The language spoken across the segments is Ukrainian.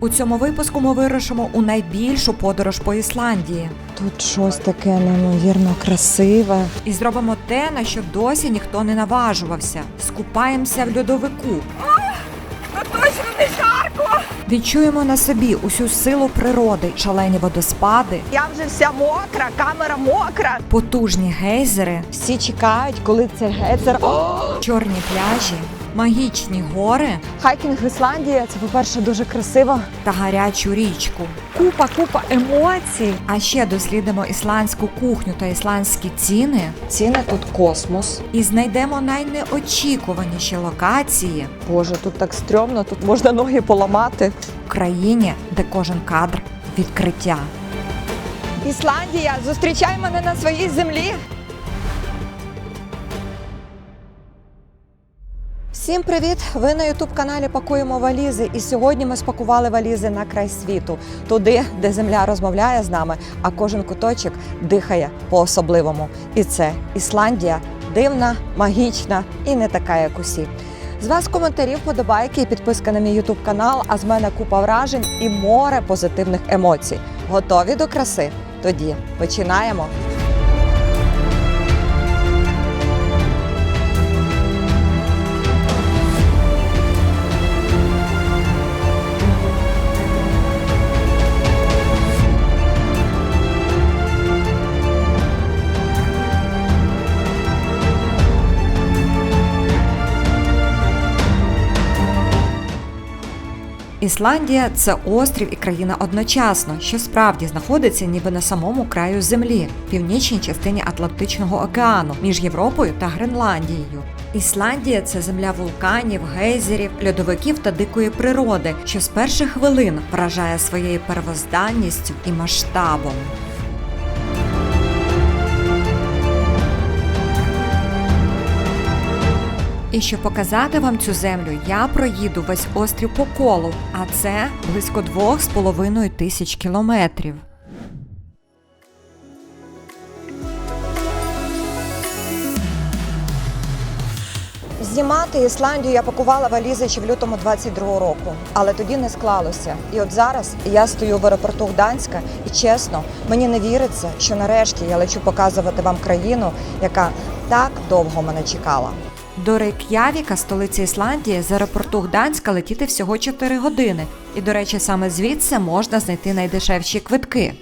У цьому випуску ми вирушимо у найбільшу подорож по Ісландії. Тут щось таке неймовірно красиве. І зробимо те, на що досі ніхто не наважувався. Скупаємося в льодовику. Точно не жарко! Відчуємо на собі усю силу природи, шалені водоспади, Я вже вся мокра, камера мокра. потужні гейзери, Всі чекають, коли це гейзер. чорні пляжі, магічні гори Хайкінг в Ісландії – це, по-перше, дуже красиво. та гарячу річку. Купа емоцій. А ще дослідимо ісландську кухню та ісландські ціни Ціни тут космос. і знайдемо найнеочікуваніші локації Боже, тут так стрьомно, тут можна ноги поламати. в країні, де кожен кадр – відкриття. Ісландія, зустрічай мене на своїй землі. Всім привіт! Ви на ютуб-каналі «Пакуємо валізи». І сьогодні ми спакували валізи на край світу. Туди, де земля розмовляє з нами, а кожен куточок дихає по-особливому. І це Ісландія дивна, магічна і не така, як усі. З вас коментарів, подобайки і підписка на мій ютуб-канал, а з мене купа вражень і море позитивних емоцій. Готові до краси? Тоді починаємо! Ісландія – це острів і країна одночасно, що справді знаходиться ніби на самому краю землі, в північній частині Атлантичного океану, між Європою та Гренландією. Ісландія – це земля вулканів, гейзерів, льодовиків та дикої природи, що з перших хвилин вражає своєю первозданністю і масштабом. І щоб показати вам цю землю, я проїду весь острів по колу, а це близько 2,5 тисяч кілометрів. Знімати Ісландію я пакувала валізи ще в лютому 22-го року, але тоді не склалося. І от зараз я стою в аеропорту Гданська і, чесно, мені не віриться, що нарешті я лечу показувати вам країну, яка так довго мене чекала. До Рейк'явіка, столиці Ісландії, з аеропорту Гданська летіти всього 4 години. І, до речі, саме звідси можна знайти найдешевші квитки.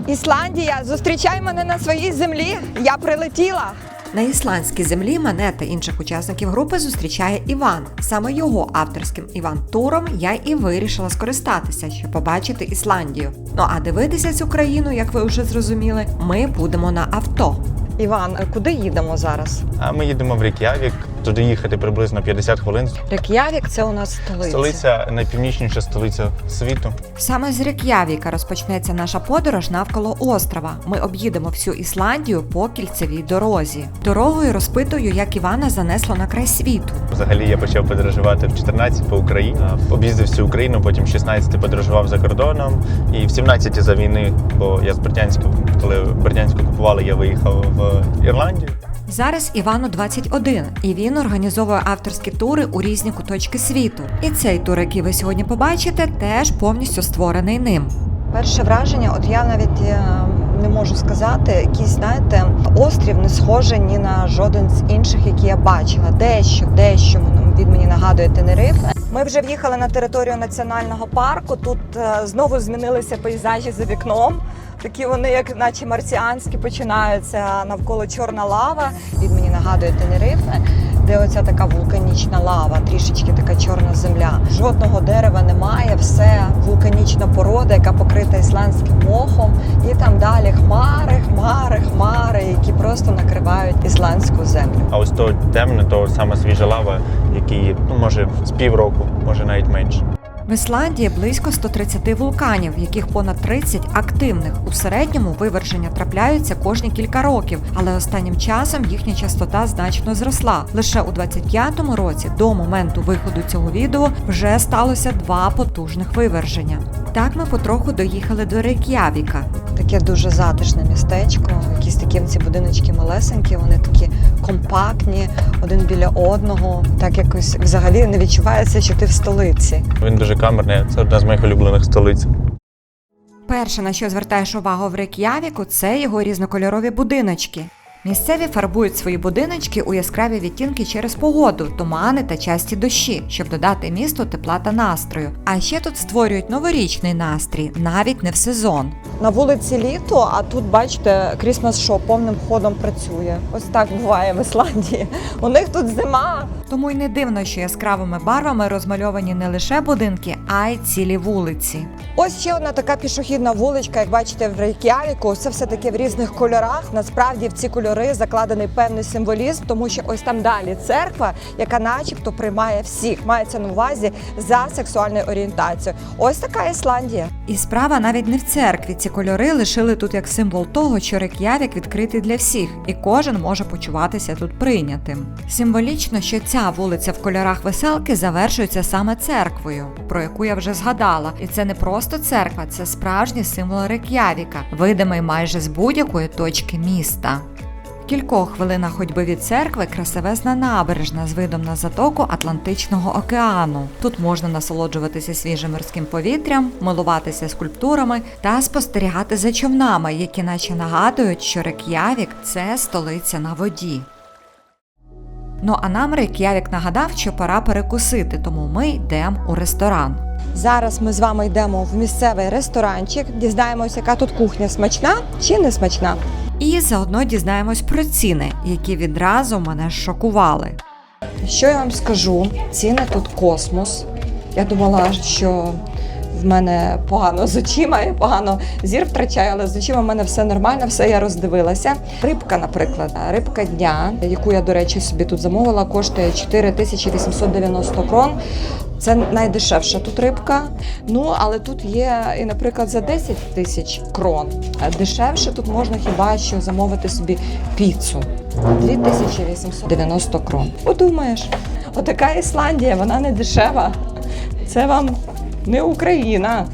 Ісландія, зустрічай мене на своїй землі, я прилетіла! На ісландській землі мене та інших учасників групи зустрічає Іван. Саме його авторським Іван-туром я і вирішила скористатися, щоб побачити Ісландію. Ну а дивитися цю країну, як ви вже зрозуміли, ми будемо на авто. Іван, куди їдемо зараз? А ми їдемо в Рейк'явік. Туди їхати приблизно 50 хвилин. Рейк'явік – це у нас столиця. Столиця, найпівнічніша столиця світу. Саме з Рейк'явіка розпочнеться наша подорож навколо острова. Ми об'їдемо всю Ісландію по кільцевій дорозі. Дорогою розпитую, як Івана занесло на край світу. Взагалі я почав подорожувати в 14 по Україні. Об'їздив всю Україну, потім в 16 подорожував за кордоном. І в 17 за війни, бо я з Бердянська, коли Бердянську купували, я виїхав в Ірландію. Зараз Івану 21, і він організовує авторські тури у різні куточки світу. І цей тур, який ви сьогодні побачите, теж повністю створений ним. Перше враження, от я навіть не можу сказати, якийсь, знаєте, острів не схожий ні на жоден з інших, які я бачила. Дещо він мені нагадує Тенерифе. Ми вже в'їхали на територію національного парку, тут знову змінилися пейзажі за вікном. Такі вони, як наче марсіанські, починаються, навколо чорна лава, він мені нагадує Тенерифе, де оця така вулканічна лава, трішечки така чорна земля. Жодного дерева немає, все вулканічна порода, яка покрита ісландським мохом. І там далі хмари, які просто накривають ісландську землю. А ось то темне, то саме свіжа лава, який, може, з півроку, може навіть менше. В Ісландії близько 130 вулканів, яких понад 30 активних. У середньому виверження трапляються кожні кілька років, але останнім часом їхня частота значно зросла. Лише у 25-му році, до моменту виходу цього відео, вже сталося 2 потужних виверження. Так ми потроху доїхали до Рейк'явіка. Таке дуже затишне містечко, якісь такі ці будиночки малесенькі, вони такі компактні, один біля одного. Так якось взагалі не відчувається, що ти в столиці. Він дуже камерний, це одна з моїх улюблених столиць. Перше, на що звертаєш увагу в Рейк'явіку, це його різнокольорові будиночки. Місцеві фарбують свої будиночки у яскраві відтінки через погоду, тумани та часті дощі, щоб додати місту тепла та настрою. А ще тут створюють новорічний настрій, навіть не в сезон. На вулиці літо, а тут, бачите, Крісмас-шоу повним ходом працює. Ось так буває в Ісландії. У них тут зима. Тому й не дивно, що яскравими барвами розмальовані не лише будинки, а й цілі вулиці. Ось ще одна така пішохідна вуличка, як бачите, в Рейк'явіку. Це все таки в різних кольорах. Насправді в ці кольори закладений певний символізм, тому що ось там далі церква, яка начебто приймає всіх, мається на увазі за сексуальною орієнтацією. Ось така Ісландія. І справа навіть не в церкві. Ці кольори лишили тут як символ того, що Рейк'явік відкритий для всіх, і кожен може почуватися тут прийнятим. Символічно, що ця вулиця в кольорах веселки завершується саме церквою, про яку я вже згадала. І це не просто церква, це справжній символ Рейк'явіка, видимий майже з будь-якої точки міста. В кількох хвилинах ходьби від церкви красивезна набережна з видом на затоку Атлантичного океану. Тут можна насолоджуватися свіжим морським повітрям, милуватися скульптурами та спостерігати за човнами, які наче нагадують, що Рейк'явік – це столиця на воді. Ну а нам Рейк'явік нагадав, що пора перекусити, тому ми йдемо у ресторан. Зараз ми з вами йдемо в місцевий ресторанчик, дізнаємося, яка тут кухня смачна чи не смачна. І заодно дізнаємось про ціни, які відразу мене шокували. Що я вам скажу? Ціни тут космос. Я думала, що в мене погано з очима, я погано зір втрачаю, але з очима в мене все нормально, все я роздивилася. Рибка, наприклад, рибка дня, яку я, до речі, собі тут замовила, коштує 4890 крон. Це найдешевша тут рибка. Ну, але тут є і, наприклад, за 10 тисяч крон. Дешевше тут можна хіба що замовити собі піцу. 2890 крон. Подумаєш, отака Ісландія, вона не дешева. Це вам не Україна.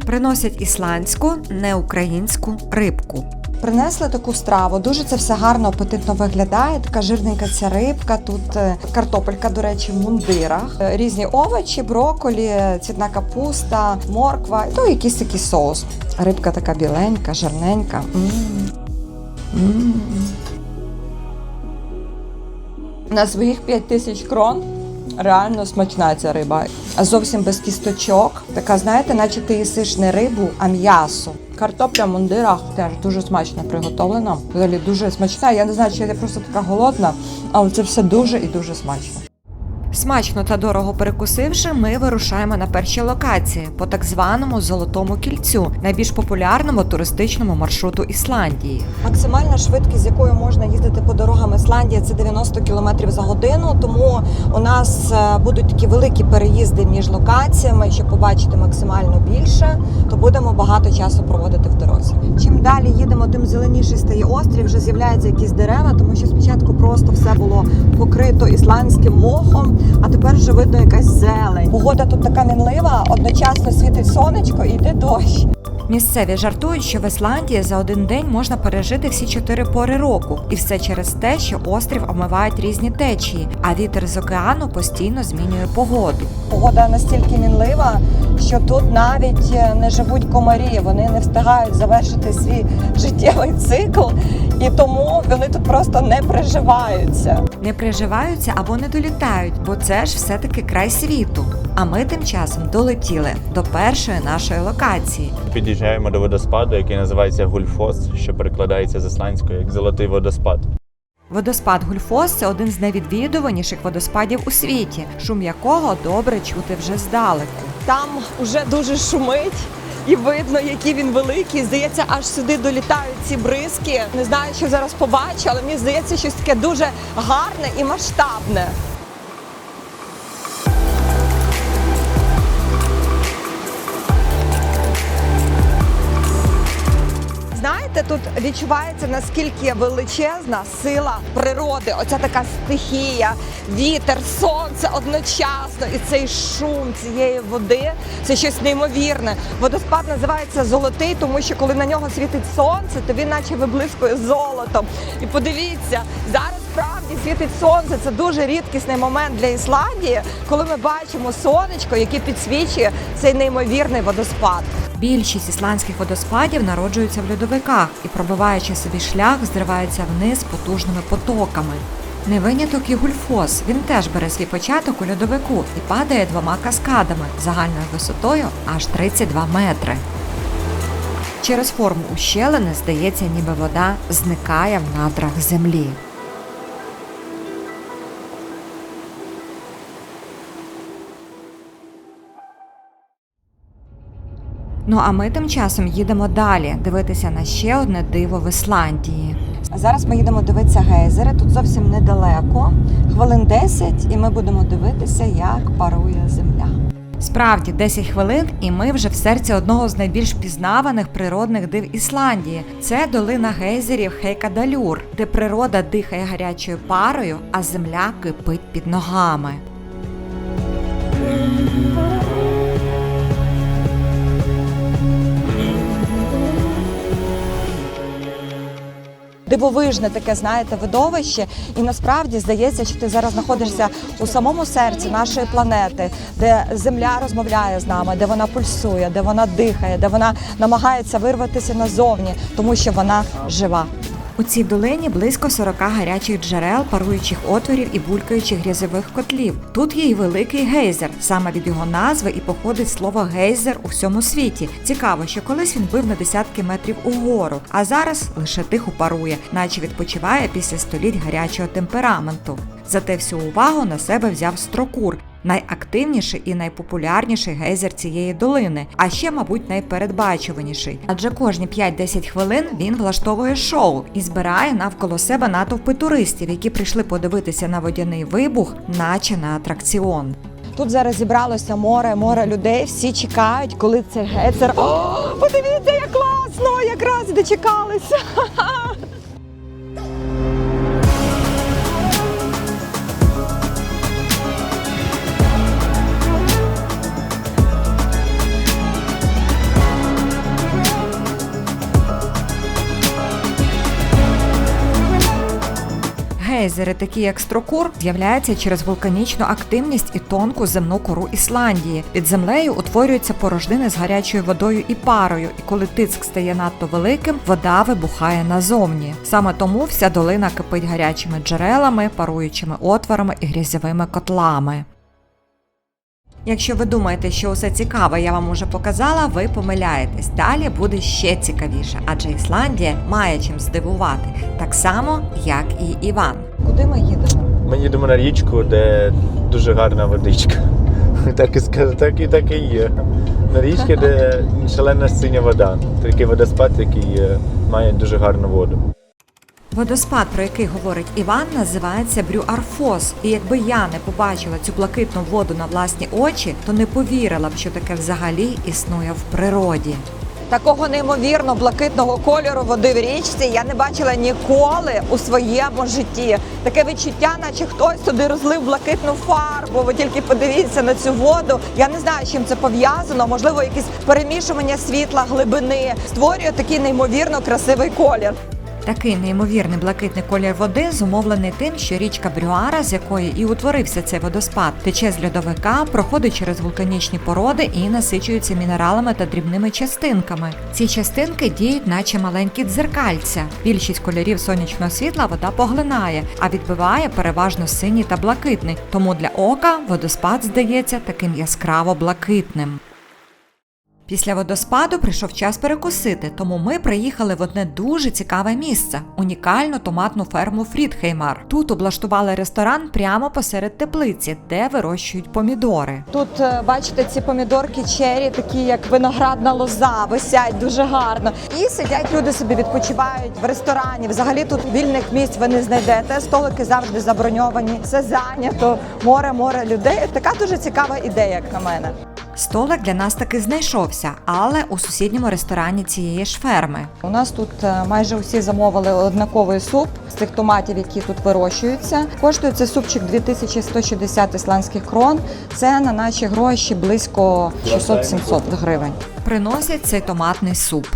Приносять ісландську, не українську рибку. Принесли таку страву, дуже це все гарно, апетитно виглядає, така жирненька ця рибка, тут картопелька, до речі, в мундирах, різні овочі, брокколі, цвітна капуста, морква, то якийсь такий соус. Рибка така біленька, жирненька. На своїх 5000 крон реально смачна ця риба. А зовсім без кісточок. Така, знаєте, наче ти їсиш не рибу, а м'ясо. Картопля в мундирах теж дуже смачно приготовлена. Взагалі дуже смачна. Я не знаю, чи я просто така голодна, але це все дуже і дуже смачно. Смачно та дорого перекусивши, ми вирушаємо на перші локації по так званому Золотому кільцю, найбільш популярному туристичному маршруту Ісландії. Максимальна швидкість, з якою можна їздити по дорогам Ісландії, це 90 км за годину, тому у нас будуть такі великі переїзди між локаціями, щоб побачити максимально більше, то будемо багато часу проводити в дорозі. Чим далі їдемо, тим зеленіший стає острів, вже з'являються якісь дерева, тому що спочатку просто все було покрито ісландським мохом, а тепер вже видно якась зелень. Погода тут така мінлива, одночасно світить сонечко і йде дощ. Місцеві жартують, що в Ісландії за один день можна пережити всі 4 пори року. І все через те, що острів омивають різні течії, а вітер з океану постійно змінює погоду. Погода настільки мінлива, що тут навіть не живуть комарі, вони не встигають завершити свій життєвий цикл, і тому вони тут просто не приживаються. Не приживаються або не долітають, бо це ж все-таки край світу. А ми тим часом долетіли до першої нашої локації. Під'їжджаємо до водоспаду, який називається Гульфос, що перекладається з ісландської як «золотий водоспад». Водоспад Гульфос – це один з найвідвідуваніших водоспадів у світі, шум якого добре чути вже здалеку. Там уже дуже шумить. І видно, який він великий. Здається, аж сюди долітають ці бризки. Не знаю, що зараз побачу, але мені здається, щось таке дуже гарне і масштабне. знаєте, тут відчувається, наскільки величезна сила природи. Оця така стихія, вітер, сонце одночасно. І цей шум цієї води – це щось неймовірне. Водоспад називається «Золотий», тому що коли на нього світить сонце, то він наче виблискує золотом. І подивіться, зараз справді світить сонце. Це дуже рідкісний момент для Ісландії, коли ми бачимо сонечко, яке підсвічує цей неймовірний водоспад. Більшість ісландських водоспадів народжуються в льодовиках і, пробиваючи собі шлях, зриваються вниз потужними потоками. Не виняток і Гульфос. Він теж бере свій початок у льодовику і падає 2 каскадами загальною висотою аж 32 метри. Через форму ущелини здається, ніби вода зникає в надрах землі. Ну а ми тим часом їдемо далі, дивитися на ще одне диво в Ісландії. Зараз ми їдемо дивитися гейзери, тут зовсім недалеко, хвилин 10, і ми будемо дивитися, як парує земля. Справді, 10 хвилин, і ми вже в серці одного з найбільш пізнаваних природних див Ісландії. Це долина гейзерів Хейкадалюр, де природа дихає гарячою парою, а земля кипить під ногами. Дивовижне таке, знаєте, видовище, і насправді здається, що ти зараз знаходишся у самому серці нашої планети, де земля розмовляє з нами, де вона пульсує, де вона дихає, де вона намагається вирватися назовні, тому що вона жива. У цій долині близько 40 гарячих джерел, паруючих отворів і булькаючих грязьових котлів. Тут є й великий гейзер. Саме від його назви і походить слово гейзер у всьому світі. Цікаво, що колись він бив на десятки метрів угору, а зараз лише тихо парує, наче відпочиває після століть гарячого темпераменту. Зате всю увагу на себе взяв Строкур, найактивніший і найпопулярніший гейзер цієї долини, а ще, мабуть, найпередбачуваніший. Адже кожні 5-10 хвилин він влаштовує шоу і збирає навколо себе натовпи туристів, які прийшли подивитися на водяний вибух, наче на атракціон. Тут зараз зібралося море людей, всі чекають, коли цей гейзер... О, подивіться, як класно, якраз дочекалися. Гейзери, такі як Строкур, з'являються через вулканічну активність і тонку земну кору Ісландії. Під землею утворюються порожнини з гарячою водою і парою, і коли тиск стає надто великим, вода вибухає назовні. Саме тому вся долина кипить гарячими джерелами, паруючими отворами і грязьовими котлами. Якщо ви думаєте, що усе цікаве я вам уже показала, ви помиляєтесь. Далі буде ще цікавіше, адже Ісландія має чим здивувати, так само, як і Іван. Куди ми їдемо? Ми їдемо на річку, де дуже гарна водичка. Так і скажу, так і є. На річці, де шалена синя вода. Такий водоспад, який має дуже гарну воду. Водоспад, про який говорить Іван, називається Брюарфос. І якби я не побачила цю блакитну воду на власні очі, то не повірила б, що таке взагалі існує в природі. Такого неймовірно блакитного кольору води в річці я не бачила ніколи у своєму житті. Таке відчуття, наче хтось туди розлив блакитну фарбу. Ви тільки подивіться на цю воду. Я не знаю, з чим це пов'язано. Можливо, якесь перемішування світла, глибини створює такий неймовірно красивий колір. Такий неймовірний блакитний колір води зумовлений тим, що річка Брюара, з якої і утворився цей водоспад, тече з льодовика, проходить через вулканічні породи і насичується мінералами та дрібними частинками. Ці частинки діють наче маленькі дзеркальця. Більшість кольорів сонячного світла вода поглинає, а відбиває переважно синій та блакитний, тому для ока водоспад здається таким яскраво блакитним. Після водоспаду прийшов час перекусити, тому ми приїхали в одне дуже цікаве місце – унікальну томатну ферму Фрідхеймар. Тут облаштували ресторан прямо посеред теплиці, де вирощують помідори. Тут, бачите, ці помідорки чері, такі як виноградна лоза, висять дуже гарно. І сидять люди собі, відпочивають в ресторані. Взагалі тут вільних місць ви не знайдете, столики завжди заброньовані, все зайнято, море людей. Така дуже цікава ідея, як на мене. Столик для нас таки знайшовся, але у сусідньому ресторані цієї ж ферми. У нас тут майже усі замовили однаковий суп з тих томатів, які тут вирощуються. Коштує цей супчик 2160 ісландських крон. Це на наші гроші близько 600-700 гривень. Приносять цей томатний суп.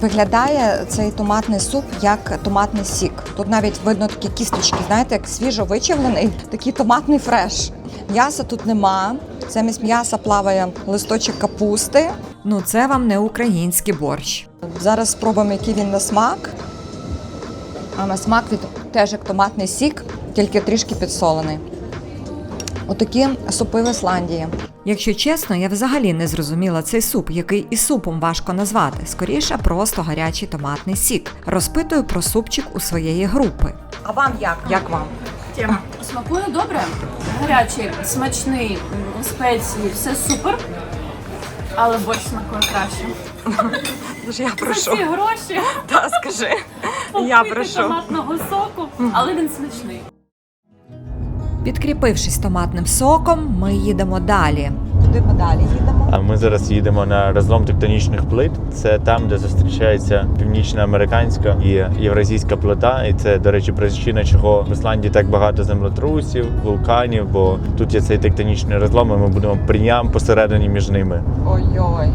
Виглядає цей томатний суп як томатний сік. Тут навіть видно такі кісточки, знаєте, як свіжо вичавлений, такий томатний фреш. М'яса тут нема. Замість м'яса плаває листочок капусти. Ну це вам не український борщ. Зараз спробуємо, який він на смак. А на смак він теж як томатний сік, тільки трішки підсолений. Отакі супи в Ісландії. Якщо чесно, я взагалі не зрозуміла цей суп, який і супом важко назвати. Скоріше, просто гарячий томатний сік. Розпитую про супчик у своєї групи. А вам як? Як вам? Тема. Смакує добре, гарячий, смачний, спеції, все супер, але борщ смакує краще. Тож я За ці гроші Та, скажи. попити томатного соку, але він смачний. Підкріпившись томатним соком, ми їдемо далі. Куди ми далі їдемо? А ми зараз їдемо на розлом тектонічних плит. Це там, де зустрічається північноамериканська і євразійська плита. І це, до речі, причина, чого в Ісландії так багато землетрусів, вулканів, бо тут є цей тектонічний розлом, і ми будемо прямо посередині між ними. Ой-ой.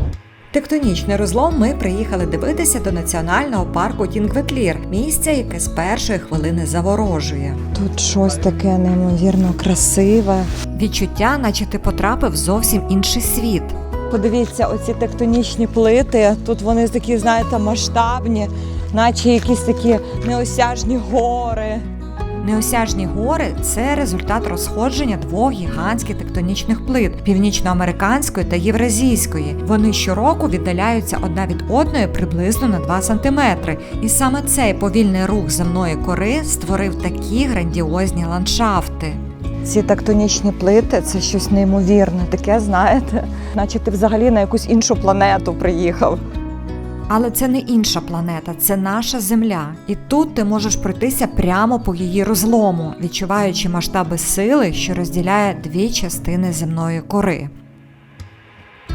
Тектонічний розлом ми приїхали дивитися до національного парку Тінгветлір, місця, яке з першої хвилини заворожує. Тут щось таке неймовірно красиве. Відчуття, наче ти потрапив в зовсім інший світ. Подивіться, оці тектонічні плити. Тут вони такі, знаєте, масштабні, наче якісь такі неосяжні гори. Неосяжні гори – це результат розходження двох гігантських тектонічних плит – північноамериканської та євразійської. Вони щороку віддаляються одна від одної приблизно на 2 сантиметри. І саме цей повільний рух земної кори створив такі грандіозні ландшафти. Ці тектонічні плити – це щось неймовірне. Таке, знаєте, наче ти взагалі на якусь іншу планету приїхав. Але це не інша планета, це наша Земля. І тут ти можеш пройтися прямо по її розлому, відчуваючи масштаби сили, що розділяє дві частини земної кори.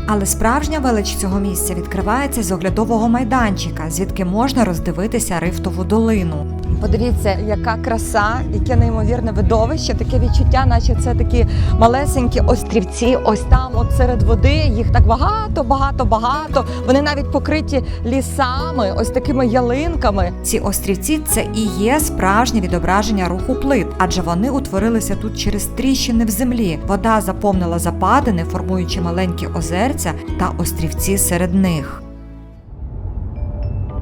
Але справжня велич цього місця відкривається з оглядового майданчика, звідки можна роздивитися Рифтову долину. Подивіться, яка краса, яке неймовірне видовище, таке відчуття, наче це такі малесенькі острівці, ось там, от серед води, їх так багато. Вони навіть покриті лісами, ось такими ялинками. Ці острівці – це і є справжнє відображення руху плит, адже вони утворилися тут через тріщини в землі. Вода заповнила западини, формуючи маленькі озерця та острівці серед них.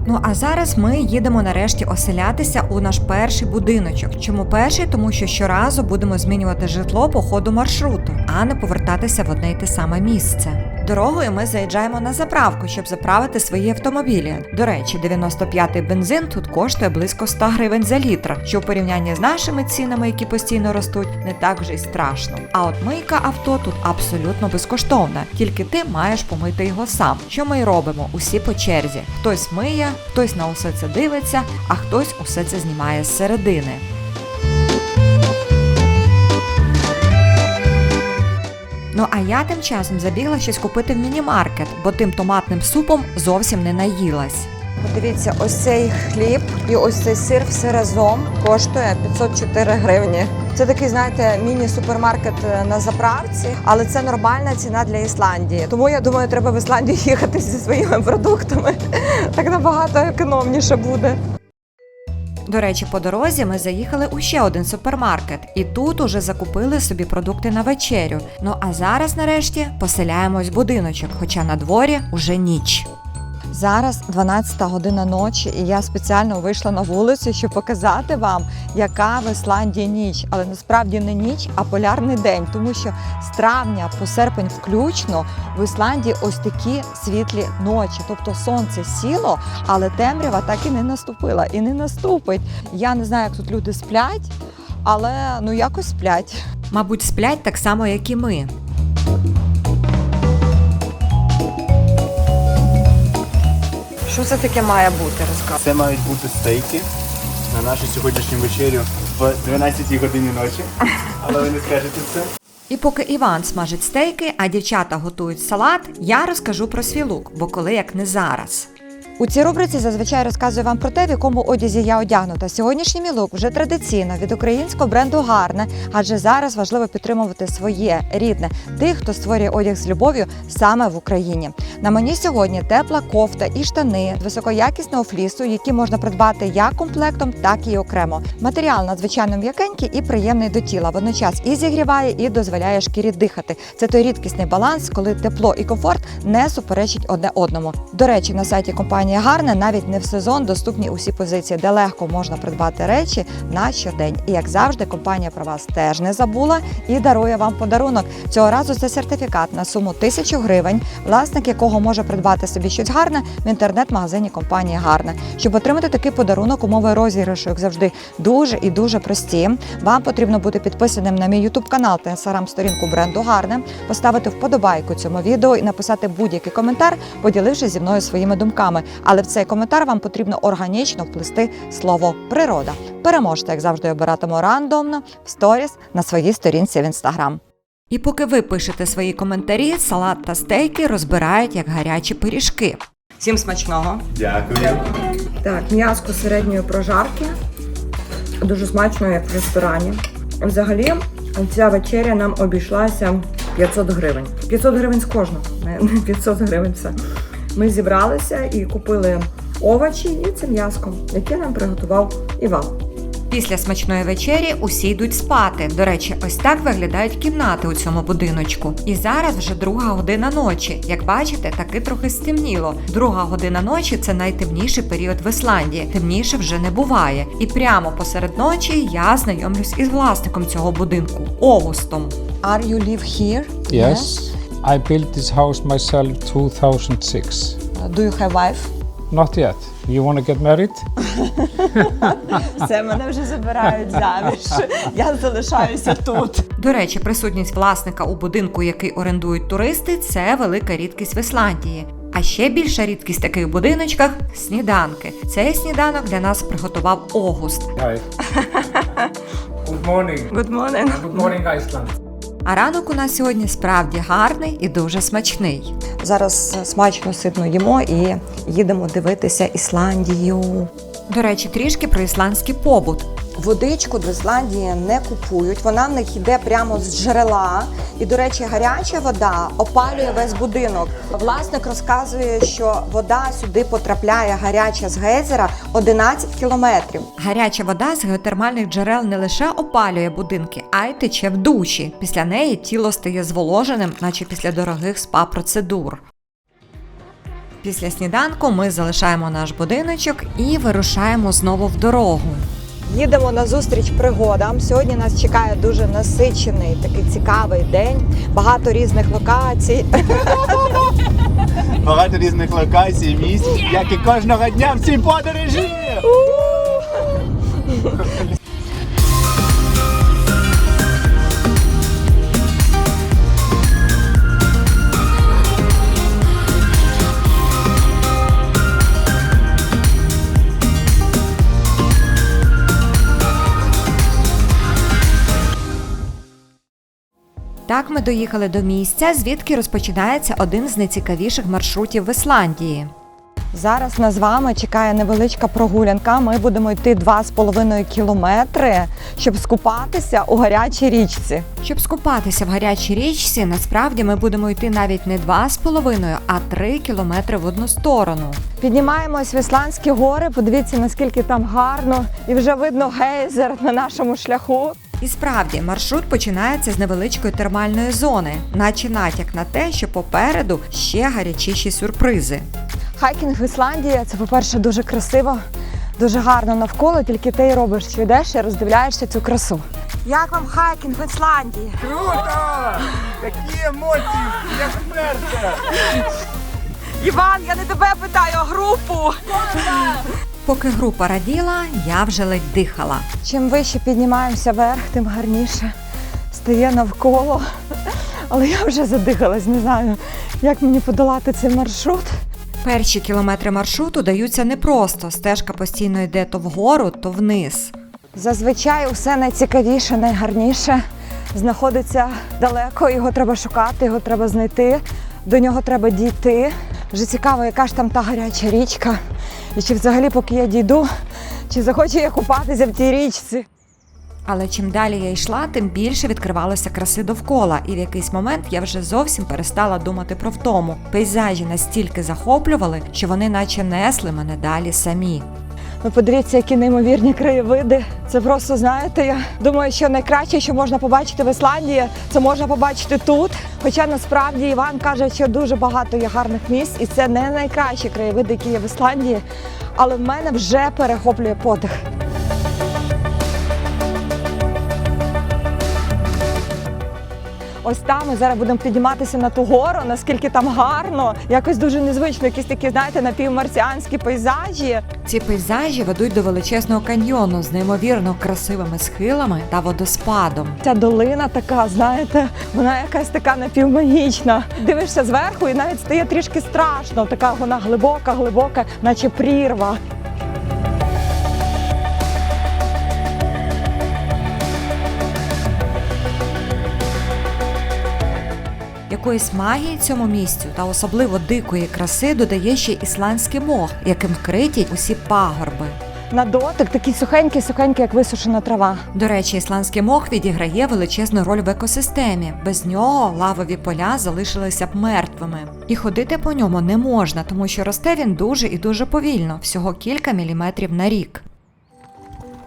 Ну а зараз ми їдемо нарешті оселятися у наш перший будиночок. Чому перший? Тому що щоразу будемо змінювати житло по ходу маршруту, а не повертатися в одне й те саме місце. Дорогою ми заїжджаємо на заправку, щоб заправити свої автомобілі. До речі, 95-й бензин тут коштує близько 100 гривень за літр, що в порівнянні з нашими цінами, які постійно ростуть, не так вже й страшно. А от мийка авто тут абсолютно безкоштовна, тільки ти маєш помити його сам, що ми й робимо усі по черзі. Хтось миє, хтось на усе це дивиться, а хтось усе це знімає з середини. Ну а я тим часом забігла щось купити в міні-маркет, бо тим томатним супом зовсім не наїлась. Подивіться, ось цей хліб і ось цей сир все разом коштує 504 гривні. Це такий, знаєте, міні-супермаркет на заправці, але це нормальна ціна для Ісландії. Тому, я думаю, треба в Ісландію їхати зі своїми продуктами. Так набагато економніше буде. До речі, по дорозі ми заїхали у ще один супермаркет, і тут уже закупили собі продукти на вечерю. Ну а зараз, нарешті, поселяємось в будиночок, хоча на дворі уже ніч. Зараз 12 година ночі, і я спеціально вийшла на вулицю, щоб показати вам, яка в Ісландії ніч. Але насправді не ніч, а полярний день, тому що з травня по серпень включно в Ісландії ось такі світлі ночі. Тобто сонце сіло, але темрява так і не наступила, і не наступить. Я не знаю, як тут люди сплять, але якось сплять. Мабуть, сплять так само, як і ми. Що це таке має бути, розказуй? Це мають бути стейки на нашу сьогоднішню вечерю в 12-й годині ночі. Але ви не скажете це. І поки Іван смажить стейки, а дівчата готують салат, я розкажу про свій лук, бо коли як не зараз. У цій рубриці зазвичай розказую вам про те, в якому одязі я одягнута. Сьогоднішній мій лук вже традиційно від українського бренду «Гарне», адже зараз важливо підтримувати своє, рідне, тих, хто створює одяг з любов'ю саме в Україні. На мені сьогодні тепла кофта і штани з високоякісного флісу, які можна придбати як комплектом, так і окремо. Матеріал надзвичайно м'якенький і приємний до тіла. Водночас і зігріває, і дозволяє шкірі дихати. Це той рідкісний баланс, коли тепло і комфорт не суперечать одне одному. До речі, на сайті компанії «Гарне» навіть не в сезон доступні усі позиції, де легко можна придбати речі на щодень. І як завжди, компанія про вас теж не забула і дарує вам подарунок. Цього разу це сертифікат на суму 1000 гривень, власник якого може придбати собі щось гарне в інтернет-магазині компанії «Гарне». Щоб отримати такий подарунок, умови розіграшу, як завжди, дуже і дуже прості. Вам потрібно бути підписаним на мій YouTube-канал та Instagram-сторінку бренду «Гарне», поставити вподобайку цьому відео і написати будь-який коментар, поділившись зі мною своїми думками. Але в цей коментар вам потрібно органічно вплести слово «природа». Переможете, як завжди, обиратиму рандомно в сторіс на своїй сторінці в Instagram. І поки ви пишете свої коментарі, салат та стейки розбирають як гарячі пиріжки. Всім смачного! Дякую. Так, м'яско середньої прожарки. Дуже смачно, як в ресторані. Взагалі, ця вечеря нам обійшлася 500 гривень. 500 гривень з кожного, не 500 гривень все. Ми зібралися і купили овочі і це м'яско, яке нам приготував Іван. Після смачної вечері усі йдуть спати. До речі, ось так виглядають кімнати у цьому будиночку. І зараз вже 2 година ночі. Як бачите, таки трохи стемніло. 2 година ночі – це найтемніший період в Ісландії. Темніше вже не буває. І прямо посеред ночі я знайомлюсь із власником цього будинку – Огустом. Are you live here? Yes, I built this house myself 2006. Do you have wife? Not yet. You want to get married? Все, мене вже забирають заміж. Я залишаюся тут. До речі, присутність власника у будинку, який орендують туристи – це велика рідкість в Ісландії. А ще більша рідкість в таких будиночках – сніданки. Цей сніданок для нас приготував Огуст. Hi. Good morning. Good morning. Good morning, Iceland. А ранок у нас сьогодні справді гарний і дуже смачний. Зараз смачно, ситно їмо і їдемо дивитися Ісландію. До речі, трішки про ісландський побут. Водичку до Ісландії не купують, вона в них йде прямо з джерела. І, до речі, гаряча вода опалює весь будинок. Власник розказує, що вода сюди потрапляє гаряча з гейзера 11 кілометрів. Гаряча вода з геотермальних джерел не лише опалює будинки, а й тече в душі. Після неї тіло стає зволоженим, наче після дорогих спа-процедур. Після сніданку ми залишаємо наш будиночок і вирушаємо знову в дорогу. Їдемо на зустріч пригодам. Сьогодні нас чекає дуже насичений, такий цікавий день. Багато різних локацій. Багато різних локацій, місць, як і кожного дня в цій подорожі. Так ми доїхали до місця, звідки розпочинається один з найцікавіших маршрутів в Ісландії. Зараз нас з вами чекає невеличка прогулянка. Ми будемо йти 2,5 кілометри, щоб скупатися у гарячій річці. Щоб скупатися в гарячій річці, насправді ми будемо йти навіть не 2,5, а 3 кілометри в одну сторону. Піднімаємось в Ісландські гори, подивіться, наскільки там гарно, і вже видно гейзер на нашому шляху. І справді, маршрут починається з невеличкої термальної зони, наче натяк на те, що попереду ще гарячіші сюрпризи. Хайкінг в Ісландії – це, по-перше, дуже красиво, дуже гарно навколо, тільки ти й робиш, що йдеш і роздивляєшся цю красу. Як вам хайкінг в Ісландії? Круто! Які емоції, як вперше! Іван, я не тебе питаю, а групу! Поки група раділа, я вже ледь дихала. Чим вище піднімаємося вверх, тим гарніше стає навколо. Але я вже задихалась, не знаю, як мені подолати цей маршрут. Перші кілометри маршруту даються непросто, стежка постійно йде то вгору, то вниз. Зазвичай усе найцікавіше, найгарніше знаходиться далеко, його треба шукати, його треба знайти, до нього треба дійти. Вже цікаво, яка ж там та гаряча річка. І чи взагалі, поки я дійду, чи захочу я купатися в тій річці. Але чим далі я йшла, тим більше відкривалося краси довкола, і в якийсь момент я вже зовсім перестала думати про втому. Пейзажі настільки захоплювали, що вони наче несли мене далі самі. Ви подивіться, які неймовірні краєвиди. Це просто, знаєте, я думаю, що найкраще, що можна побачити в Ісландії, це можна побачити тут. Хоча насправді Іван каже, що дуже багато є гарних місць, і це не найкращі краєвиди, які є в Ісландії, але в мене вже перехоплює подих. Ось там ми зараз будемо підніматися на ту гору, наскільки там гарно, якось дуже незвично, якісь такі, знаєте, напівмарсіанські пейзажі. Ці пейзажі ведуть до величезного каньйону з неймовірно красивими схилами та водоспадом. Ця долина така, знаєте, вона якась така напівмагічна. Дивишся зверху і навіть стає трішки страшно, така вона глибока, наче прірва. Якоїсь магії цьому місцю та особливо дикої краси додає ще ісландський мох, яким вкриті усі пагорби. На дотик такий сухенький, як висушена трава. До речі, ісландський мох відіграє величезну роль в екосистемі. Без нього лавові поля залишилися б мертвими. І ходити по ньому не можна, тому що росте він дуже і дуже повільно, всього кілька міліметрів на рік.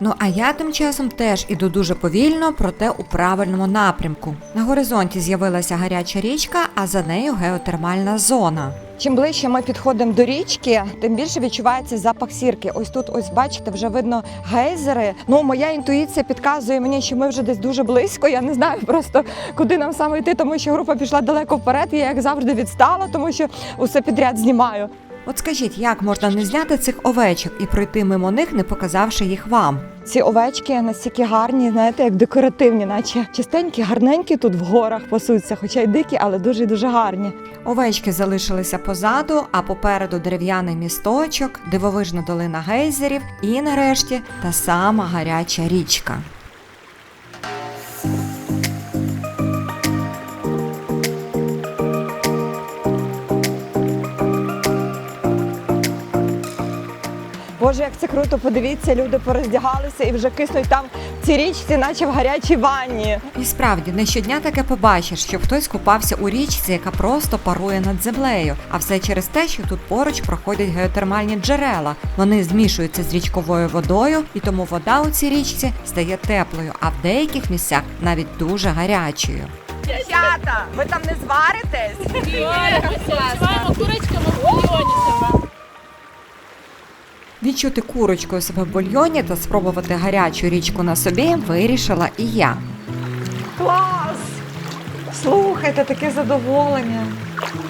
Ну а я тим часом теж іду дуже повільно, проте у правильному напрямку. На горизонті з'явилася гаряча річка, а за нею геотермальна зона. Чим ближче ми підходимо до річки, тим більше відчувається запах сірки. Ось тут, ось бачите, вже видно гейзери. Ну, моя інтуїція підказує мені, що ми вже десь дуже близько. Я не знаю просто, куди нам саме йти, тому що група пішла далеко вперед. Я, як завжди, відстала, тому що усе підряд знімаю. От скажіть, як можна не зняти цих овечок і пройти мимо них, не показавши їх вам? Ці овечки настільки гарні, знаєте, як декоративні, наче чистенькі, гарненькі тут в горах пасуться, хоча й дикі, але дуже і дуже гарні. Овечки залишилися позаду, а попереду дерев'яний місточок, дивовижна долина гейзерів і, нарешті, та сама гаряча річка. Боже, як це круто, подивіться, люди пороздягалися і вже киснуть там в цій річці, наче в гарячій ванні. І справді, не щодня таке побачиш, що хтось купався у річці, яка просто парує над землею. А все через те, що тут поруч проходять геотермальні джерела. Вони змішуються з річковою водою, і тому вода у цій річці стає теплою, а в деяких місцях навіть дуже гарячою. Дівчата, ви там не зваритесь? Відчуваємо курочками в бульйоні себе. Відчути курочкою себе в бульйоні та спробувати гарячу річку на собі вирішила і я. Клас! Слухайте, таке задоволення.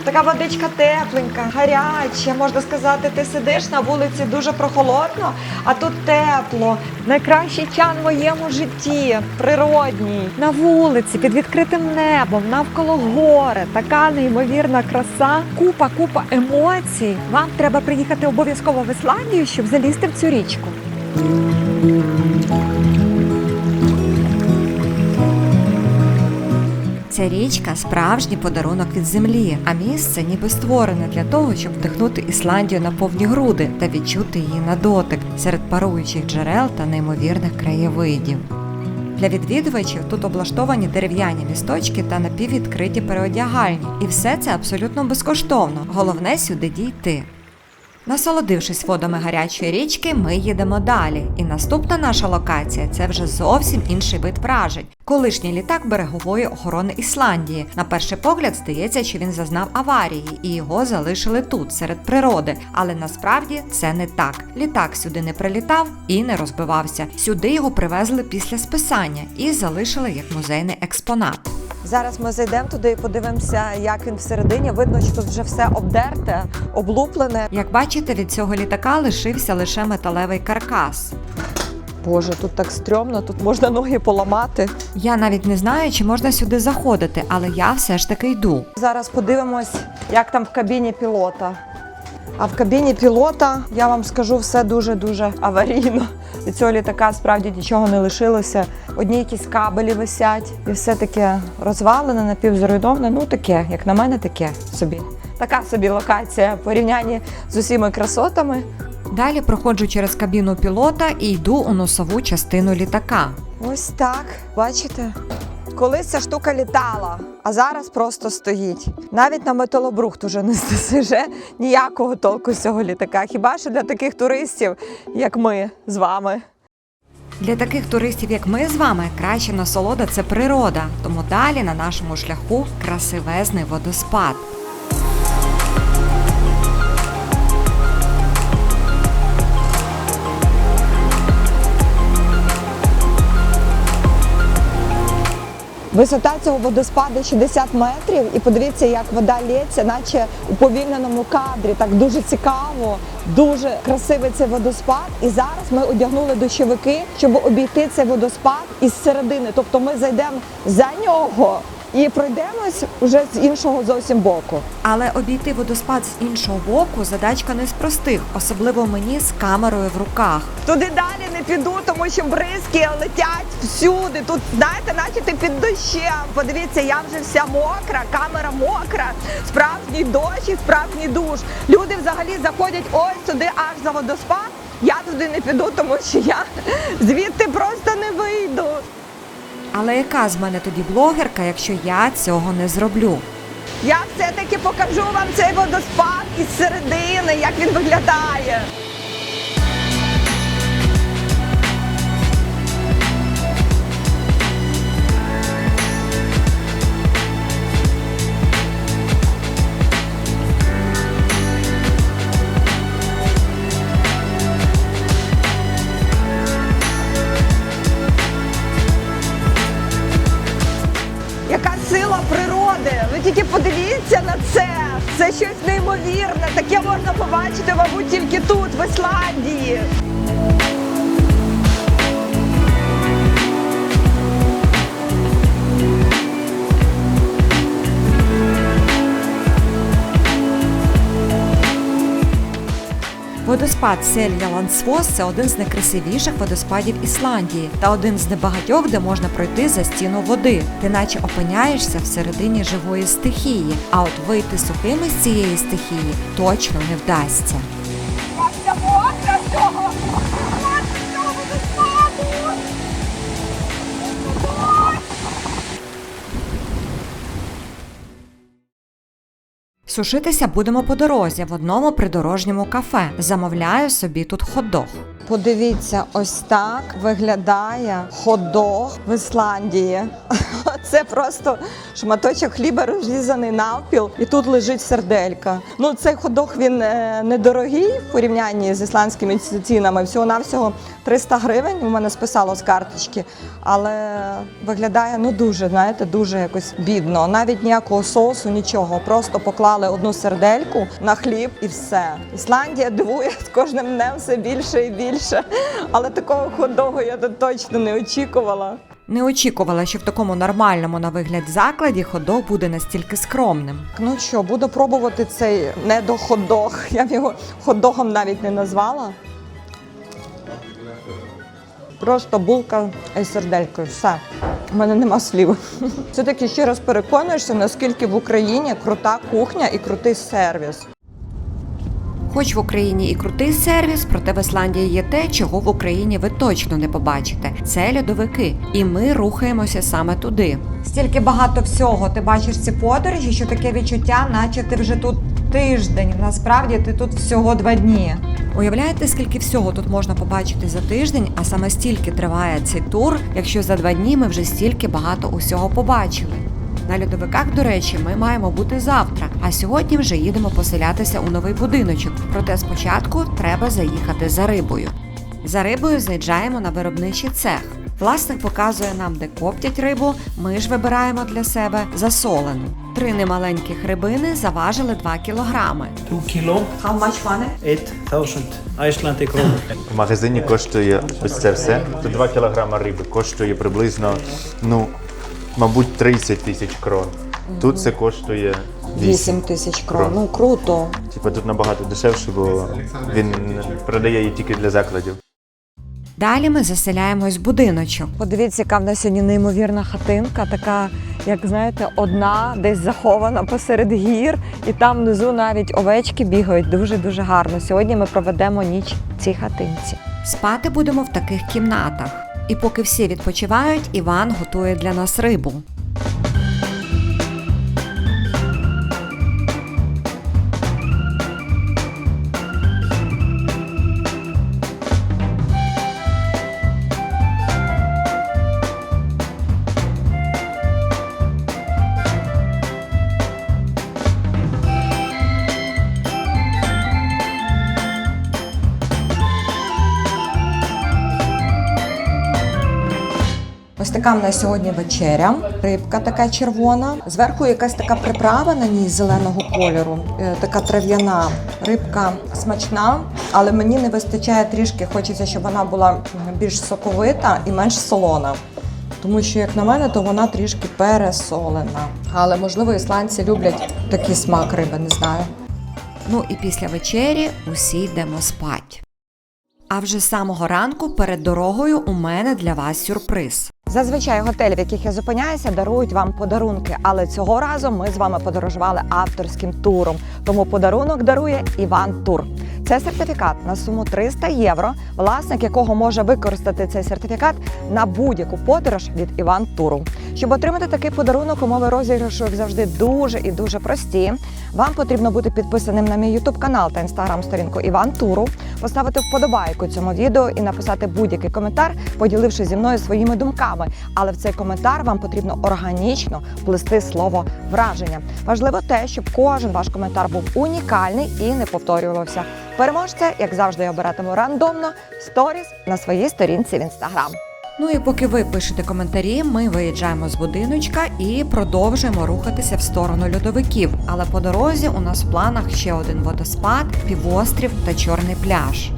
Така водичка тепленька, гаряча, можна сказати, ти сидиш на вулиці дуже прохолодно, а тут тепло. Найкращий чан в моєму житті, природній. На вулиці, під відкритим небом, навколо гори, така неймовірна краса, купа емоцій. Вам треба приїхати обов'язково в Ісландію, щоб залізти в цю річку. Ця річка – справжній подарунок від землі, а місце ніби створене для того, щоб вдихнути Ісландію на повні груди та відчути її на дотик серед паруючих джерел та неймовірних краєвидів. Для відвідувачів тут облаштовані дерев'яні місточки та напіввідкриті переодягальні. І все це абсолютно безкоштовно. Головне – сюди дійти. Насолодившись водами гарячої річки, ми їдемо далі. І наступна наша локація – це вже зовсім інший вид вражень. Колишній літак берегової охорони Ісландії. На перший погляд здається, що він зазнав аварії і його залишили тут, серед природи. Але насправді це не так. Літак сюди не прилітав і не розбивався. Сюди його привезли після списання і залишили як музейний експонат. Зараз ми зайдемо туди і подивимося, як він всередині. Видно, що тут вже все обдерте, облуплене. Як бачите, від цього літака лишився лише металевий каркас. Боже, тут так стрьомно, тут можна ноги поламати. Я навіть не знаю, чи можна сюди заходити, але я все ж таки йду. Зараз подивимось, як там в кабіні пілота. А в кабіні пілота, я вам скажу, все дуже-дуже аварійно. Від цього літака справді нічого не лишилося. Одні якісь кабелі висять, і все таке розвалене, напівзруйноване. Ну таке, як на мене, таке собі. Така собі локація в порівнянні з усіма красотами. Далі проходжу через кабіну пілота і йду у носову частину літака. Ось так, бачите? Колись ця штука літала, а зараз просто стоїть. Навіть на металобрухт уже не стисиже ніякого толку з цього літака. Хіба що для таких туристів, як ми з вами. Для таких туристів, як ми з вами, краща насолода – це природа. Тому далі на нашому шляху красивезний водоспад. Висота цього водоспаду 60 метрів, і подивіться, як вода лється, наче у повільненому кадрі. Так дуже цікаво, дуже красивий цей водоспад. І зараз ми одягнули дощовики, щоб обійти цей водоспад із середини. Тобто ми зайдемо за нього і пройдемось уже з іншого зовсім боку. Але обійти водоспад з іншого боку – задачка не з простих, особливо мені з камерою в руках. Туди далі не піду, тому що бризки летять всюди. Тут, знаєте, наче ти під дощем. Подивіться, я вже вся мокра, камера мокра, справжній дощ і справжній душ. Люди взагалі заходять ось туди аж за водоспад. Я туди не піду, тому що я звідти просто не вийду. Але яка з мене тоді блогерка, якщо я цього не зроблю? Я все-таки покажу вам цей водоспад із середини, як він виглядає. Яка сила природи! Ви тільки подивіться на це! Це щось неймовірне! Таке можна побачити, мабуть, тільки тут, в Ісландії. Водоспад Сел'яландсфос – це один з найкрасивіших водоспадів Ісландії та один з небагатьох, де можна пройти за стіну води. Ти наче опиняєшся всередині живої стихії, а от вийти сухими з цієї стихії точно не вдасться. Я мокра з цього! водоспаду! Сушитися будемо по дорозі в одному придорожньому кафе. Замовляю собі тут хот-дог. Подивіться, ось так виглядає хот-дог в Ісландії. Це просто шматочок хліба розрізаний навпіл, і тут лежить серделька. Ну, цей хот-дог, він недорогий в порівнянні з ісландськими цінами. Всього-навсього 300 гривень у мене списало з карточки. Але виглядає, ну, дуже, знаєте, дуже якось бідно. Навіть ніякого соусу, нічого. Просто поклали одну сердельку на хліб і все. Ісландія дивує з кожним днем все більше і більше. Але такого хот-догу я тут точно не очікувала. Не очікувала, що в такому нормальному на вигляд закладі хот-дог буде настільки скромним. Ну що, буду пробувати цей недо-хот-дог. Я б його хот-догом навіть не назвала. Просто булка із серделькою. Все. У мене нема слів. Все-таки ще раз переконуєшся, наскільки в Україні крута кухня і крутий сервіс. Хоч в Україні і крутий сервіс, проте в Ісландії є те, чого в Україні ви точно не побачите. Це льодовики. І ми рухаємося саме туди. Стільки багато всього. Ти бачиш ці подорожі, що таке відчуття, наче ти вже тут тиждень. Насправді ти тут всього 2 дні. Уявляєте, скільки всього тут можна побачити за тиждень, а саме стільки триває цей тур, якщо за 2 дні ми вже стільки багато усього побачили. На льодовиках, до речі, ми маємо бути завтра, а сьогодні вже їдемо поселятися у новий будиночок. Проте спочатку треба заїхати за рибою. За рибою заїжджаємо на виробничий цех. Власник показує нам, де коптять рибу, ми ж вибираємо для себе засолену. 3 немаленьких рибини заважили 2 кілограми. 2 kilo, How much money? 8,000 Icelandic kroner. В магазині коштує ось це все. Це 2 кілограма риби коштує приблизно, ну, мабуть, 30 тисяч крон. Тут це коштує 8 тисяч крон. Ну, круто. Типа тут набагато дешевше, бо він продає її тільки для закладів. Далі ми заселяємось в будиночок. Подивіться, яка в нас сьогодні неймовірна хатинка, така, як знаєте, одна, десь захована посеред гір, і там внизу навіть овечки бігають дуже-дуже гарно. Сьогодні ми проведемо ніч в цій хатинці. Спати будемо в таких кімнатах. І поки всі відпочивають, Іван готує для нас рибу. Ось така в нас сьогодні вечеря. Рибка така червона. Зверху якась така приправа на ній зеленого кольору, така трав'яна. Рибка смачна, але мені не вистачає трішки, хочеться, щоб вона була більш соковита і менш солона. Тому що, як на мене, то вона трішки пересолена. Але, можливо, ісландці люблять такий смак риби, не знаю. Ну і після вечері усі йдемо спать. А вже з самого ранку перед дорогою у мене для вас сюрприз. Зазвичай готелі, в яких я зупиняюся, дарують вам подарунки, але цього разу ми з вами подорожували авторським туром. Тому подарунок дарує Іван Тур. Це сертифікат на суму 300 євро, власник якого може використати цей сертифікат на будь-яку подорож від Іван Туру. Щоб отримати такий подарунок, умови розіграшу, як завжди, дуже і дуже прості. Вам потрібно бути підписаним на мій YouTube канал та інстаграм-сторінку Іван Туру, поставити вподобайку цьому відео і написати будь-який коментар, поділивши зі мною своїми думками. Але в цей коментар вам потрібно органічно вплести слово «враження». Важливо те, щоб кожен ваш коментар був унікальний і не повторювався. Переможця, як завжди, я обиратиму рандомно в сторіс на своїй сторінці в Інстаграм. Ну і поки ви пишете коментарі, ми виїжджаємо з будиночка і продовжуємо рухатися в сторону льодовиків. Але по дорозі у нас в планах ще один водоспад, півострів та чорний пляж.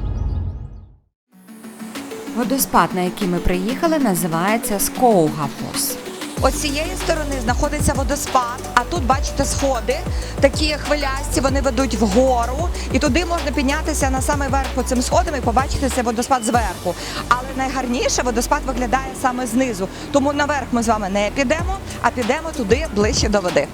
Водоспад, на який ми приїхали, називається Скоугафос. Ось з цієї сторони знаходиться водоспад, а тут, бачите, сходи, такі хвилясті, вони ведуть вгору, і туди можна піднятися на самий верх по цим сходам і побачити цей водоспад зверху. Але найгарніше водоспад виглядає саме знизу, тому наверх ми з вами не підемо, а підемо туди, ближче до води.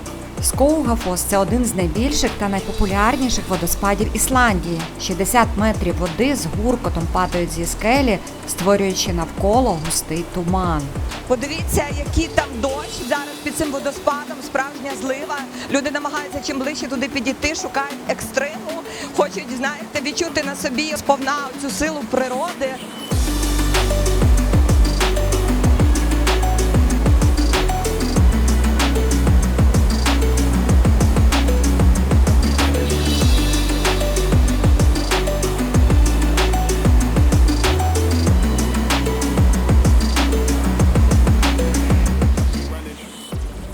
Скоугафос – це один з найбільших та найпопулярніших водоспадів Ісландії. 60 метрів води з гуркотом падають зі скелі, створюючи навколо густий туман. Подивіться, який там дощ зараз під цим водоспадом, справжня злива. Люди намагаються чим ближче туди підійти, шукають екстриму, хочуть, знаєте, відчути на собі сповна цю силу природи.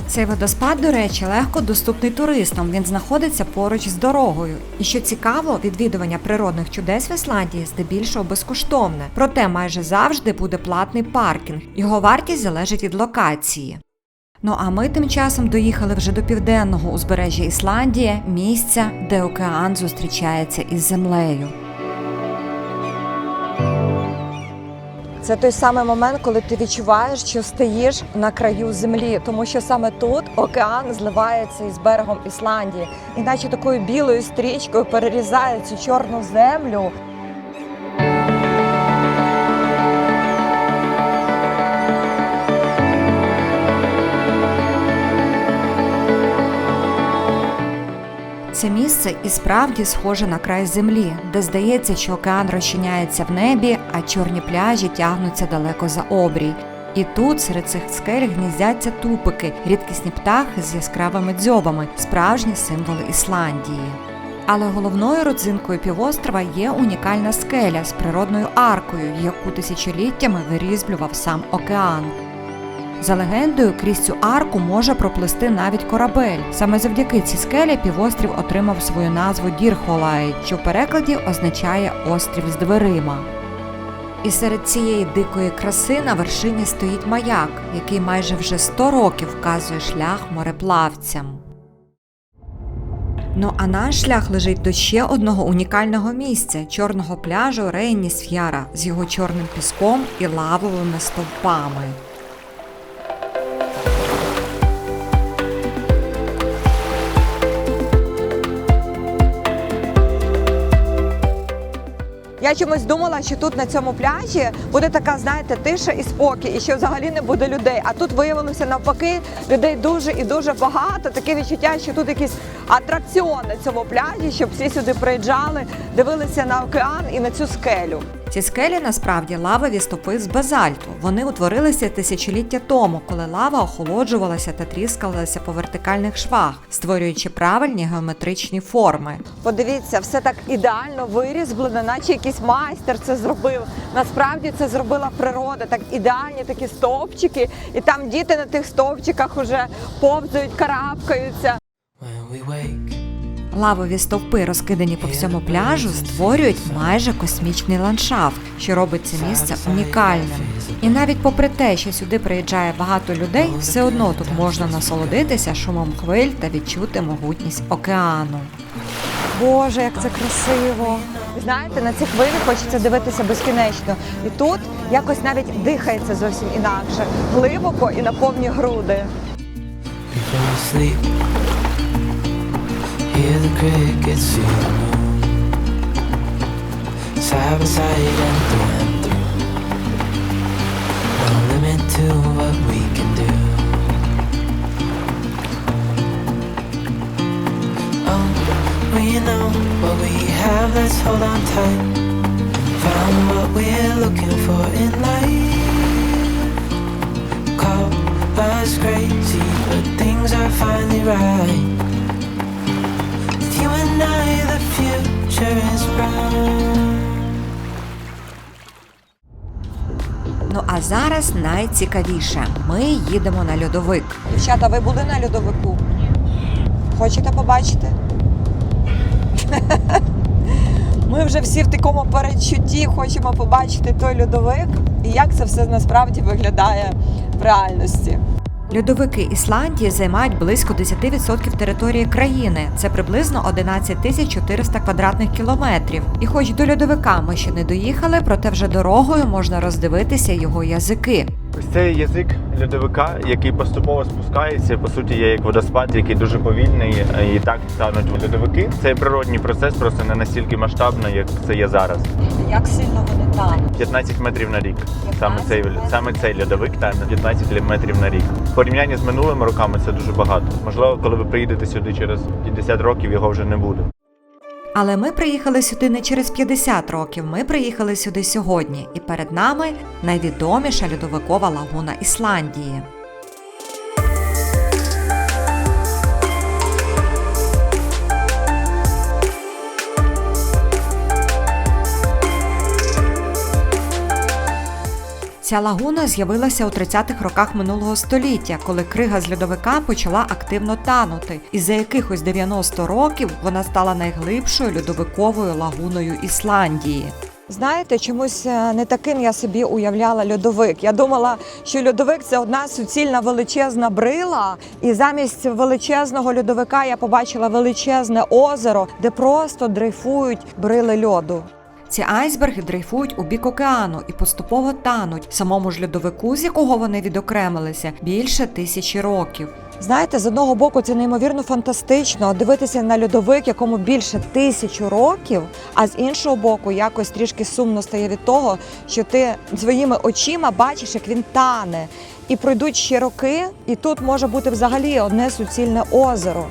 Цей водоспад, до речі, легко доступний туристам, він знаходиться поруч з дорогою. І що цікаво, відвідування природних чудес в Ісландії здебільшого безкоштовне. Проте майже завжди буде платний паркінг, його вартість залежить від локації. Ну а ми тим часом доїхали вже до південного узбережжя Ісландії, місця, де океан зустрічається із землею. Це той самий момент, коли ти відчуваєш, що стоїш на краю землі, тому що саме тут океан зливається із берегом Ісландії. Іначе такою білою стрічкою перерізає цю чорну землю. Це місце і справді схоже на край землі, де здається, що океан розчиняється в небі, а чорні пляжі тягнуться далеко за обрій. І тут, серед цих скель, гніздяться тупики, рідкісні птахи з яскравими дзьобами, справжні символи Ісландії. Але головною родзинкою півострова є унікальна скеля з природною аркою, яку тисячоліттями вирізблював сам океан. За легендою, крізь цю арку може проплисти навіть корабель. Саме завдяки цій скелі півострів отримав свою назву Дірхолай, що в перекладі означає «острів з дверима». І серед цієї дикої краси на вершині стоїть маяк, який майже вже 100 років вказує шлях мореплавцям. Ну а наш шлях лежить до ще одного унікального місця – чорного пляжу Рейнісф'яра з його чорним піском і лавовими стовпами. Я чомусь думала, що тут на цьому пляжі буде така, знаєте, тиша і спокій, і що взагалі не буде людей. А тут виявилося навпаки, людей дуже і дуже багато. Таке відчуття, що тут якийсь атракціон на цьому пляжі, щоб всі сюди приїжджали, дивилися на океан і на цю скелю. Ці скелі насправді лавові стовпи з базальту. Вони утворилися тисячоліття тому, коли лава охолоджувалася та тріскалася по вертикальних швах, створюючи правильні геометричні форми. Подивіться, все так ідеально вирізблено, наче якийсь майстер це зробив. Насправді це зробила природа, так ідеальні такі стовпчики, і там діти на тих стовпчиках уже повзають, карабкаються. Лавові стовпи, розкидані по всьому пляжу, створюють майже космічний ландшафт, що робить це місце унікальним. І навіть попри те, що сюди приїжджає багато людей, все одно тут можна насолодитися шумом хвиль та відчути могутність океану. Боже, як це красиво! Знаєте, на ці хвилі хочеться дивитися безкінечно. І тут якось навіть дихається зовсім інакше, глибоко і на повні груди. Hear the crickets, feel the moon, side by side and through. No limit to what we can do. Oh, we know what we have, let's hold on tight. Found what we're looking for in life. Call us crazy, but things are finally right. You and I, the future is bright. Ну а зараз найцікавіше. Ми їдемо на льодовик. Дівчата, ви були на льодовику? Хочете побачити? Ми вже всі в такому передчутті хочемо побачити той льодовик і як це все насправді виглядає в реальності. Льодовики Ісландії займають близько 10% території країни. Це приблизно 11 400 квадратних кілометрів. І хоч до льодовика ми ще не доїхали, проте вже дорогою можна роздивитися його язики. Ось цей язик льодовика, який поступово спускається, по суті, є як водоспад, який дуже повільний, і так стануть льодовики. Цей природній процес просто не настільки масштабний, як це є зараз. Як сильно вони тануть? 15 метрів на рік. 15 Саме цей льодовик тане 15 метрів на рік. В порівнянні з минулими роками це дуже багато. Можливо, коли ви приїдете сюди через 50 років, його вже не буде. Але ми приїхали сюди не через 50 років, ми приїхали сюди сьогодні. І перед нами найвідоміша льодовикова лагуна Ісландії. Ця лагуна з'явилася у 30-х роках минулого століття, коли крига з льодовика почала активно танути. І за якихось 90 років вона стала найглибшою льодовиковою лагуною Ісландії. Знаєте, чомусь не таким я собі уявляла льодовик. Я думала, що льодовик – це одна суцільна величезна брила, і замість величезного льодовика я побачила величезне озеро, де просто дрейфують брили льоду. Ці айсберги дрейфують у бік океану і поступово тануть. Самому ж льодовику, з якого вони відокремилися, більше 1000 років. Знаєте, з одного боку це неймовірно фантастично дивитися на льодовик, якому більше 1000 років, а з іншого боку якось трішки сумно стає від того, що ти своїми очима бачиш, як він тане. І пройдуть ще роки, і тут може бути взагалі одне суцільне озеро.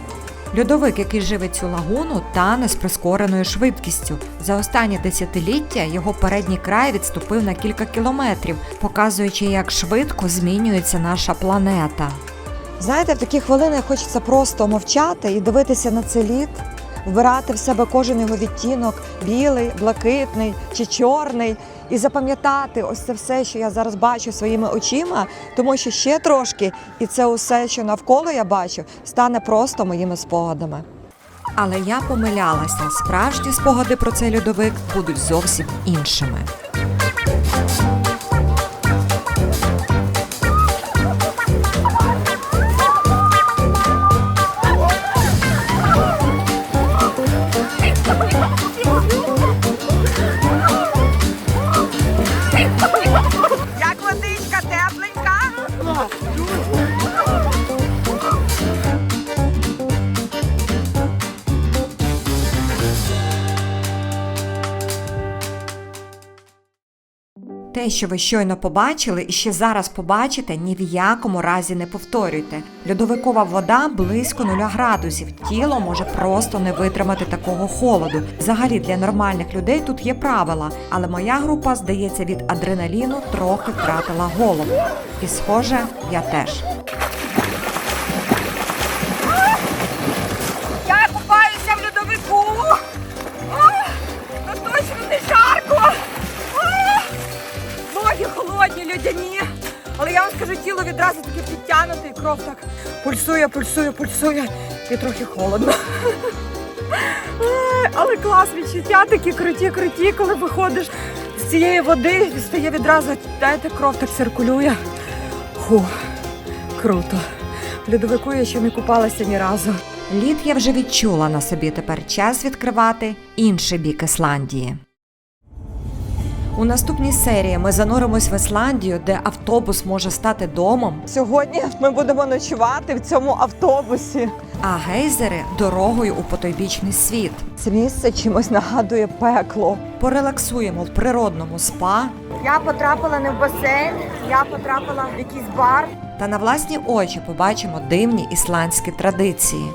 Льодовик, який живить цю лагуну, тане з прискореною швидкістю. За останні десятиліття його передній край відступив на кілька кілометрів, показуючи, як швидко змінюється наша планета. Знаєте, в такі хвилини хочеться просто мовчати і дивитися на цей лід, вбирати в себе кожен його відтінок – білий, блакитний чи чорний, і запам'ятати ось це все, що я зараз бачу своїми очима, тому що ще трошки, і це усе, що навколо я бачу, стане просто моїми спогадами. Але я помилялася. Справжні спогади про цей льодовик будуть зовсім іншими. Те, що ви щойно побачили і ще зараз побачите, ні в якому разі не повторюйте. Льодовикова вода близько 0 градусів. Тіло може просто не витримати такого холоду. Взагалі для нормальних людей тут є правила, але моя група, здається, від адреналіну трохи втратила голову. І схоже, я теж. Я купаюся в льодовику. Ну точно не жарко. Ноги холодні, льодяні. Але я вам скажу, тіло відразу таке підтягнуте, і кров так пульсує. І трохи холодно. Але клас, відчуття такі круті, коли виходиш з цієї води, стає відразу, знаєте, кров так циркулює. Круто. В льодовику я ще не купалася ні разу. Лід я вже відчула на собі, тепер час відкривати інший бік Ісландії. У наступній серії ми зануримось в Ісландію, де автобус може стати домом, Сьогодні ми будемо ночувати в цьому автобусі. а гейзери – дорогою у потойбічний світ. Це місце чимось нагадує пекло. Порелаксуємо в природному спа Я потрапила не в басейн, я потрапила в якийсь бар. та на власні очі побачимо дивні ісландські традиції.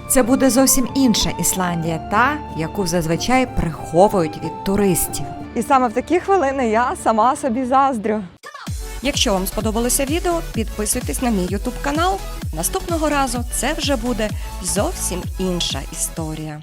Це буде зовсім інша Ісландія, та, яку зазвичай приховують від туристів. І саме в такі хвилини я сама собі заздрю. Якщо вам сподобалося відео, підписуйтесь на мій YouTube канал. Наступного разу це вже буде зовсім інша історія.